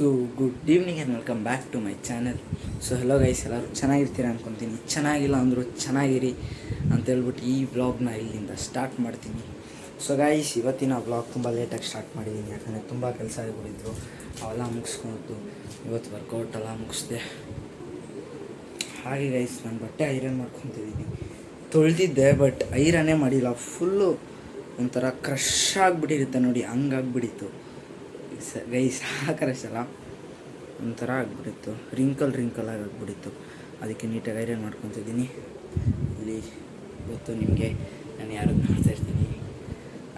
So good evening and welcome back to my channel. So hello guys, ಎಲ್ಲರೂ ಚೆನ್ನಾಗಿರ್ತೀರ ಅಂದ್ಕೊತೀನಿ. ಚೆನ್ನಾಗಿಲ್ಲ ಅಂದರೂ ಚೆನ್ನಾಗಿರಿ ಅಂತೇಳ್ಬಿಟ್ಟು ಈ ವ್ಲಾಗ್ನ ಇಲ್ಲಿಂದ ಸ್ಟಾರ್ಟ್ ಮಾಡ್ತೀನಿ. ಸೊ ಗೈಸ್, ಇವತ್ತಿನ ವ್ಲಾಗ್ ತುಂಬ ಲೇಟಾಗಿ ಸ್ಟಾರ್ಟ್ ಮಾಡಿದ್ದೀನಿ, ಯಾಕಂದರೆ ತುಂಬ ಕೆಲಸ ಆಗಿಬಿಟ್ಟಿದ್ರು. ಅವೆಲ್ಲ ಮುಗಿಸ್ಕೊಂಡು ಇವತ್ತು ವರ್ಕೌಟ್ ಎಲ್ಲ ಮುಗಿಸ್ದೆ. ಹಾಗೆ ಗೈಸ್, ನಾನು ಬಟ್ಟೆ ಐರನ್ ಮಾಡ್ಕೊತಿದ್ದೀನಿ. ತೊಳೆದಿದ್ದೆ, ಬಟ್ ಐರನ್ನೇ ಮಾಡಿಲ್ಲ. ಫುಲ್ಲು ಒಂಥರ ಕ್ರಶ್ ಆಗಿಬಿಟ್ಟಿರುತ್ತೆ ನೋಡಿ, ಹಂಗಾಗ್ಬಿಟ್ಟಿತ್ತು ಗೈಸ್. ಆ ಕ್ರಶ್ ಅಲ್ಲ, ಒಂಥರ ಆಗಿಬಿಟ್ಟಿತ್ತು, ರಿಂಕಲ್ ಆಗಿಬಿಟ್ಟಿತ್ತು. ಅದಕ್ಕೆ ನೀಟಾಗಿ ಐರನ್ ಮಾಡ್ಕೊತಿದ್ದೀನಿ. ಇಲ್ಲಿ ಗೊತ್ತು ನಿಮಗೆ ನಾನು ಯಾರು ಮಾಡ್ತಾ ಇರ್ತೀನಿ.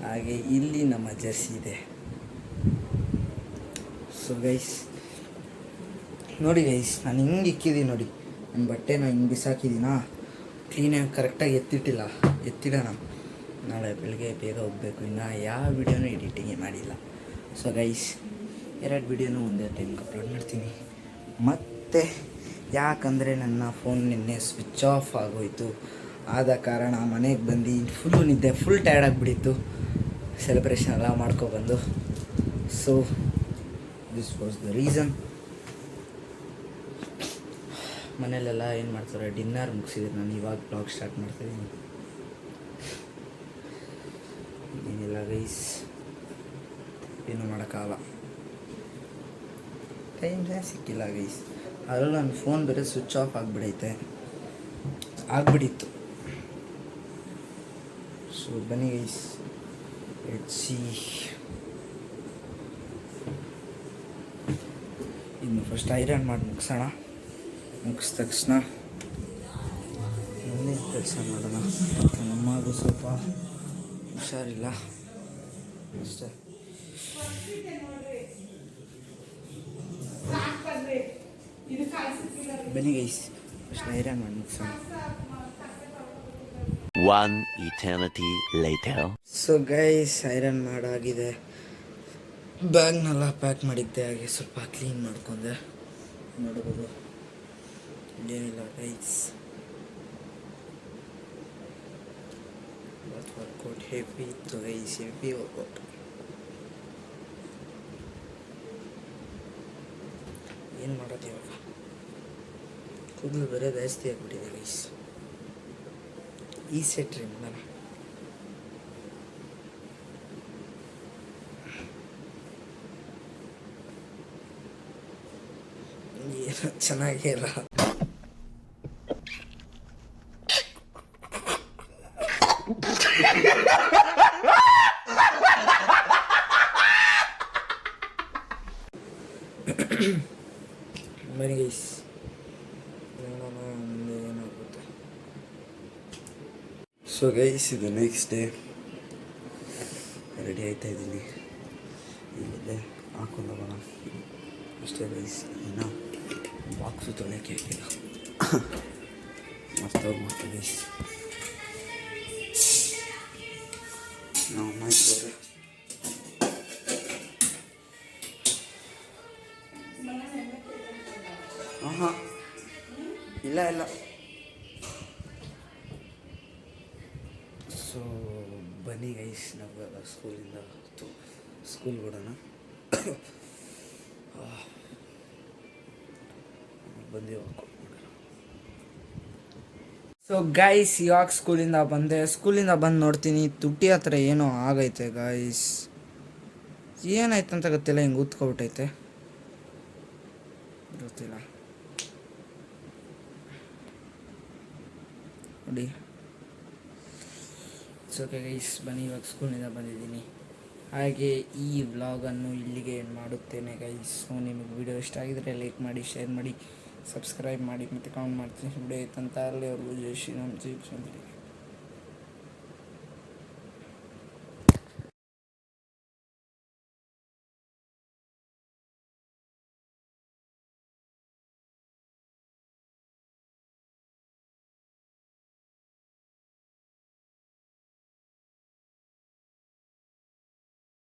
ಹಾಗೆ ಇಲ್ಲಿ ನಮ್ಮ ಜರ್ಸಿ ಇದೆ. ಸೊ ಗೈಸ್ ನೋಡಿ ಗೈಸ್, ನಾನು ಹಿಂಗೆ ಇಕ್ಕಿದ್ದೀನಿ ನೋಡಿ, ನನ್ನ ಬಟ್ಟೆನ ಹಿಂಗೆ ಬಿಸಾಕಿದ್ದೀನಾ, ಕ್ಲೀನಾಗಿ ಕರೆಕ್ಟಾಗಿ ಎತ್ತಿಡೋಣ. ನಾಳೆ ಬೆಳಗ್ಗೆ ಬೇಗ ಹೋಗಬೇಕು. ಇನ್ನು ಯಾವ ವಿಡಿಯೋನೂ ಎಡಿಟಿಂಗೇ ಮಾಡಿಲ್ಲ. ಸೊ ಗೈಸ್, 2 ವಿಡಿಯೋನೂ ಒಂದೇ ಟೈಮ್ಗೆ ಅಪ್ಲೋಡ್ ಮಾಡ್ತೀನಿ. ಮತ್ತು ಯಾಕಂದರೆ ನನ್ನ ಫೋನ್ ನಿನ್ನೆ ಸ್ವಿಚ್ ಆಫ್ ಆಗೋಯಿತು. ಆದ ಕಾರಣ ಮನೆಗೆ ಬಂದು ಫುಲ್ಲು ನಿದ್ದೆ, ಫುಲ್ ಟಯರ್ಡ್ ಆಗಿಬಿಟ್ಟಿತ್ತು. ಸೆಲೆಬ್ರೇಷನ್ ಎಲ್ಲ ಮಾಡ್ಕೊಬಂದು. So this was the reason. ಮನೇಲೆಲ್ಲ ಏನು ಮಾಡ್ತಾರೆ, ಡಿನ್ನರ್ ಮುಗಿಸಿದ್ರೆ ನಾನು ಇವಾಗ ಬ್ಲಾಗ್ ಸ್ಟಾರ್ಟ್ ಮಾಡ್ತಾಯಿದ್ದೀನಿ. ಏನಿಲ್ಲ ಗೈಸ್, ಏನು ಮಾಡೋಕ್ಕಾಗಲ್ಲ, ಟೈಮ್ಸೇ ಸಿಕ್ಕಿಲ್ಲ ಗೈಸ್. ಅದರಲ್ಲೂ ನನ್ನ ಫೋನ್ ಬೇರೆ ಸ್ವಿಚ್ ಆಫ್ ಆಗಿಬಿಟ್ಟಿತ್ತು. ಸೊ ಬನ್ನಿ ಗೈಸ್, ಇನ್ನು ಫಸ್ಟ್ ಐರನ್ ಮಾಡಿ ಮುಗಿಸಿದ ತಕ್ಷಣ ಮುಂದಿನ ಕೆಲಸ ಮಾಡೋಣ. ನಮ್ಮಗೂ ಸ್ವಲ್ಪ ಹುಷಾರಿಲ್ಲ ಅಷ್ಟೇ. ಬನ್ನಿ ಗೈಸ್, ಫಸ್ಟ್ ಐರನ್ ಮಾಡಿ ಮುಗಿಸೋಣ. One eternity later. So guys, iron ಮಾಡಾಗಿದೆ. ಬ್ಯಾಗ್ನೆಲ್ಲ ಪ್ಯಾಕ್ ಮಾಡಿದ್ದೆ, ಹಾಗೆ ಸ್ವಲ್ಪ ಕ್ಲೀನ್ ಮಾಡ್ಕೊಂಡೆ. ನೋಡ್ಬೋದು, ಏನಿಲ್ಲ ಗೈಸ್. ವರ್ಕೌಟ್ ಹೆವಿ ಇತ್ತು ಗೈಸ್, ಹೆವಿ ವರ್ಕೌಟ್. ಏನು ಮಾಡೋದು ಇವಾಗ, ಕೂದಲು ಬೇರೆ ಜಾಸ್ತಿ ಆಗಿಬಿಟ್ಟಿದೆ ಗೈಸ್. ಈ ಸೆಟ್ ರೀ ಮಾಡೋಣ. ಏನು ಚೆನ್ನಾಗೇ ಇಲ್ಲ. ಬನ್ನಿ ಗೈಸ್, ಮುಂದೆ ಏನಾಗುತ್ತೆ. ಸೊ ಗೈಸ್, ಇದು ನೆಕ್ಸ್ಟ್ ಡೇ ರೆಡಿ ಆಯ್ತಾ ಇದ್ದೀನಿ. ಇಲ್ಲಿದೆ ಹಾಕೊಂಡು ಹೋಗೋಣ ಅಷ್ಟೇ ಗೈಸ್. ಇನ್ನು ಬಾಕ್ಸು ತೊಳೆಯೋಕ್ಕೆ ಹಾಕಿಲ್ಲ, ಮರ್ತೋಗ್ಬಿಟ್ಟು ಗೈಸ್. ನಾವು ಮಾಡ್ಬೋರೆ ಹಾಂ ಇಲ್ಲ. ಸೊ ಬನ್ನಿ ಗೈಸ್, ನಾವು ಸ್ಕೂಲಿಂದ ಸ್ಕೂಲ್ ಬಿಡೋಣ. ಬಂದು ಸೊ ಗೈಸ್, ಇವಾಗ ಸ್ಕೂಲಿಂದ ಬಂದು ನೋಡ್ತೀನಿ, ತುಟಿ ಹತ್ರ ಏನೋ ಆಗೈತೆ ಗೈಸ್. ಏನಾಯ್ತಂತ ಗೊತ್ತಿಲ್ಲ, ಹಿಂಗೆ ಊದ್ಕೊಬಿಟ್ಟೈತೆ, ಗೊತ್ತಿಲ್ಲ ನೋಡಿ. ಓಕೆ ಗೈಸ್, ಬನ್ನಿ, ಇವಾಗ ಸ್ಕೂಲಿಂದ ಬಂದಿದ್ದೀನಿ. ಹಾಗೆ ಈ ವ್ಲಾಗನ್ನು ಇಲ್ಲಿಗೆ ಏನು ಮಾಡುತ್ತೇನೆ ಗೈಸ್. ಸೊ ನಿಮಗೆ ವಿಡಿಯೋ ಇಷ್ಟ ಆಗಿದರೆ ಲೈಕ್ ಮಾಡಿ, ಶೇರ್ ಮಾಡಿ, ಸಬ್ಸ್ಕ್ರೈಬ್ ಮಾಡಿ, ಮತ್ತು ಕಾಮೆಂಟ್ ಮಾಡ್ತೀನಿ. ವಿಡಿಯೋ ಇತ್ತಂತ ಅಲ್ಲಿ ಅವ್ರಿಗೂ ಜೈ ಶ್ರೀರಾಮ್, ಜೈ ಚಂದ್ರಿ.